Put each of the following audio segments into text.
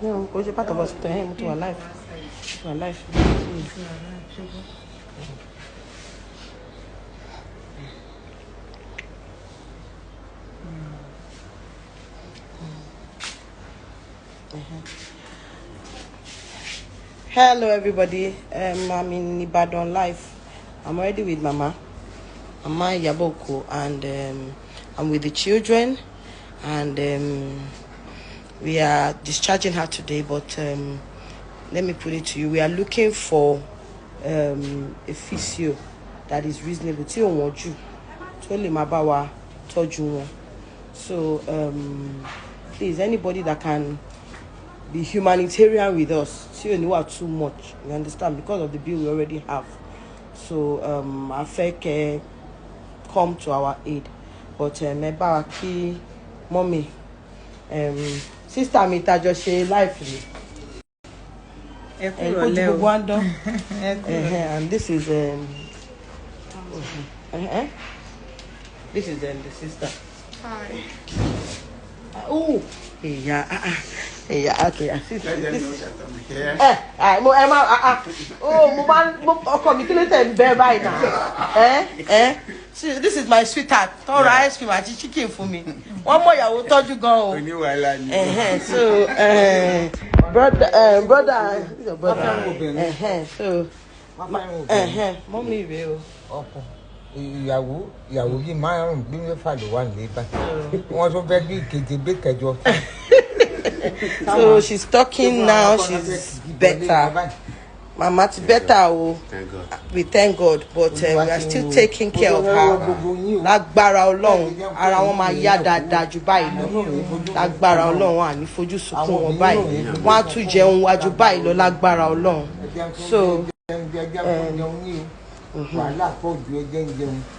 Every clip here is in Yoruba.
No, because you're part of us. To him, to our life. To our life. Hello, everybody. I'm in Ibadan live. I'm already with Mama Yaboko, and I'm with the children, and we are discharging her today. But let me put it to you: we are looking for a physio that is reasonable. Tí òun ojú, tó lè máa bá wa tọ́jú wọn. So please, anybody that can be humanitarian with us, see you are too much, you understand, because of the bill we already have. So I think come to our aid. But meba ki mommy sister mi ta jọ ṣe life ni and this is this is the sister. Hi. Oh yeah. Yeah, okay. I see. See, this is my sweetheart. All right, ice cream and chicken for me. One more, I will tell you go. So, brother, so, mommy will. ìyàwó yìí márùn bí mẹ́fà ló wà nílé báyìí wọ́n tún fẹ́ bí ìkeje bí kẹjọ. So she's talking now. She's better. Mama's better. Oh, we thank God, but we are still taking care of her. Lágbára Ọlọ́run, ara wọn máa yá dáadáa jù báyìí lọ. Lágbára Ọlọ́run, wọ́n á ní fojú sunkún wọn báyìí. Wọ́n á tún jẹun wájú báyìí lọ lágbára Ọlọ́run. So.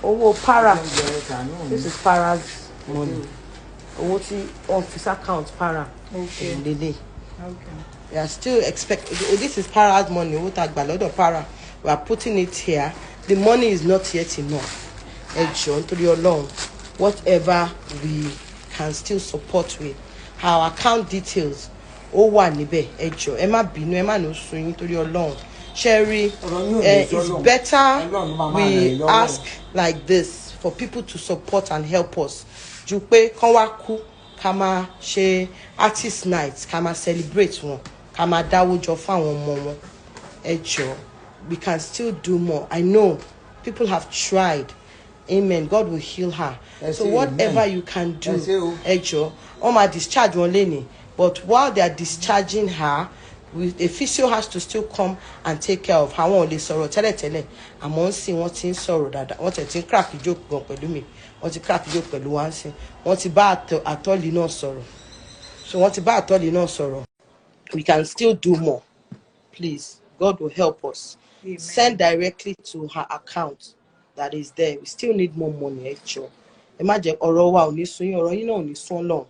Owó para. This is Para's money. Owó tí office account para. Okay. Lele. Okay. We are still expecting. This is Para's money. Owó tá gbà lọ́dọ̀ Para. We are putting it here. The money is not yet enough. Ẹ jọ̀ọ́ nítorí Ọlọ́run. Whatever we can still support with. Our account details. Ó wà níbẹ̀. Ẹ jọ̀ọ́. Ẹ má bínú. Ẹ má no sun yín nítorí Ọlọ́run. Sherry, it's better we ask like this for people to support and help us. Ju pé kán wá kú ká máa ṣe artist night, ká máa celebrate wọn, ká máa dáwó jọ fáwọn ọmọ wọn. Ẹ jọ̀ọ́, we can still do more. I know people have tried. Amen. God will heal her. So whatever you can do, ẹ jọ̀ọ́, wọ́n máa discharge wọn lénìí. But while they are discharging her, a physio has to still come and take care of her. Wọ́n lè sọ̀rọ̀ tẹ́lẹ̀tẹ́lẹ̀. Àmọ́ ń sìn wọ́n ti ń sọ̀rọ̀ dáadáa. Wọ́n ti ń crack joke gan pẹ̀lú mi. Wọ́n ti crack joke pẹ̀lú wa ń sìn. Wọ́n ti bá àtọ́lì náà sọ̀rọ̀. So wọ́n ti bá àtọ́lì náà sọ̀rọ̀. We can still do more. Please, God will help us. Amen. Send directly to her account that is there. We still need more money, ẹ jọ̀ọ́. Ẹ má jẹ́ ọ̀rọ̀ wa ò ní sún yín, ọ̀rọ̀ yín náà ò ní sún Ọlọ́run.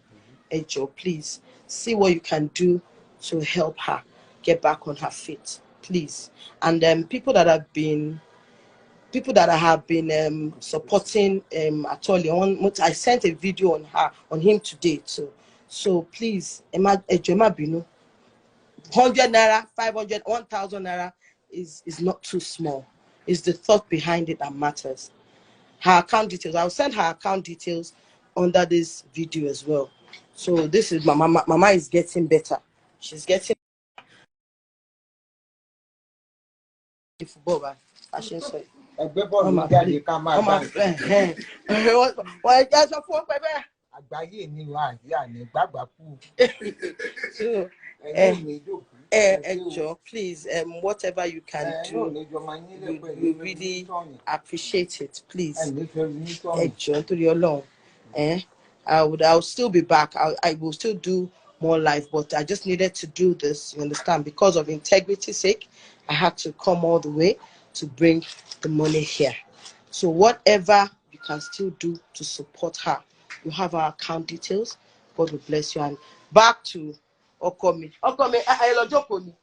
Ẹ jọ̀ọ́, please see what you can do to help her get back on her feet, please. And people that have been supporting Atoli. I sent a video on him today too. So please, Emma Binu, 100 naira, 500, 1,000 naira is not too small. It's the thought behind it that matters. Her account details. I'll send her account details under this video as well. So this is Mama is getting better. She's getting football fashion show. Àgbáyé ni wà ní gbàgbà kú. Please, whatever you can do, we really appreciate it. Please, I'll still be back. I will still do more live, but I just needed to do this, you understand, because of integrity's sake. I had to come all the way to bring the money here. So whatever you can still do to support her, you have our account details. God will bless you. And back to Okomi. I love Okomi.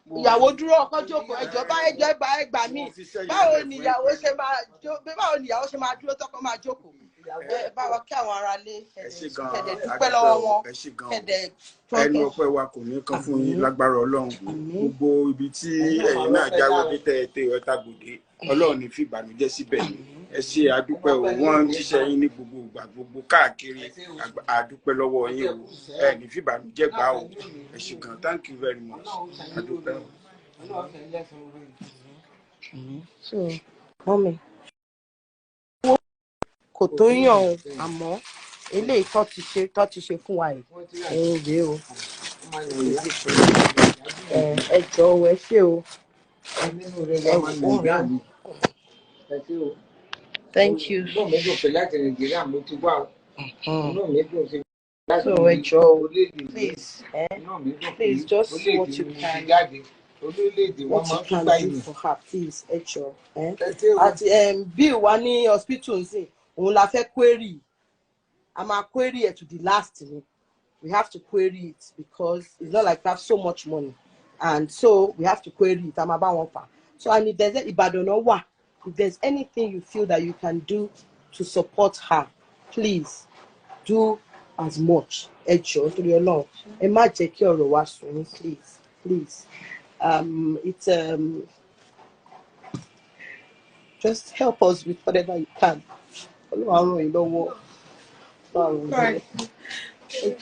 Ìyàwó dúró ọkọ jókòó ẹjọ́ bá ẹgbà mí. Báwo ni ìyàwó ṣe máa dúró tọkọ máa jókòó? bá wa kí àwọn ará lé ẹ ṣé gan kẹ̀dẹ̀ dúpẹ́ lọ́wọ́ wọn ẹ ṣé gan kẹ̀dẹ̀ ẹnu ọpẹ́ wa kò ní kan fún yín lágbára Ọlọ́run gbogbo ibi tí ẹ̀yin náà jáwé dé tẹ ọ̀tá gbòde Ọlọ́run ní fi ìbànújẹ́ síbẹ̀ ẹ ṣé àdúpẹ́ o wọ́n jíṣẹ́ yín ní gbogbo ìgbà gbogbo káàkiri àdúpẹ́ lọ́wọ́ yín o ẹ ní fi ìbànújẹ́ gbà o ẹ ṣé gan thank you very much àdúpẹ́ o. so mọ́mi kò tó yàn o àmọ́ eléyìí tó ti ṣe fún wa yìí òun rèé o ẹ jọ̀ọ́ ẹ ṣé o thank you so ẹ jọ̀ọ́ o please just what you can do for her please ẹ jọ̀ọ́ àti bill wa ní hospital nsìn òun la fẹ́ query a máa query it to the last ni we have to query it because it's not like we have so much money and so we have to query it a máa bá wọn fà so and if there's Ìbàdàn náà wà if there's anything you feel that you can do to support her please do as much ẹ jọ̀ọ́ nítorí Ọlọ́run ẹ má jẹ́ kí ọ̀rọ̀ wa sùn ní please it's just help us with whatever you can. Thank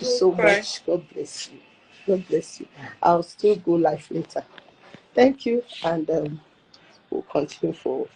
you so much. God bless you. God bless you. I'll still go live later. Thank you, and we'll continue forward.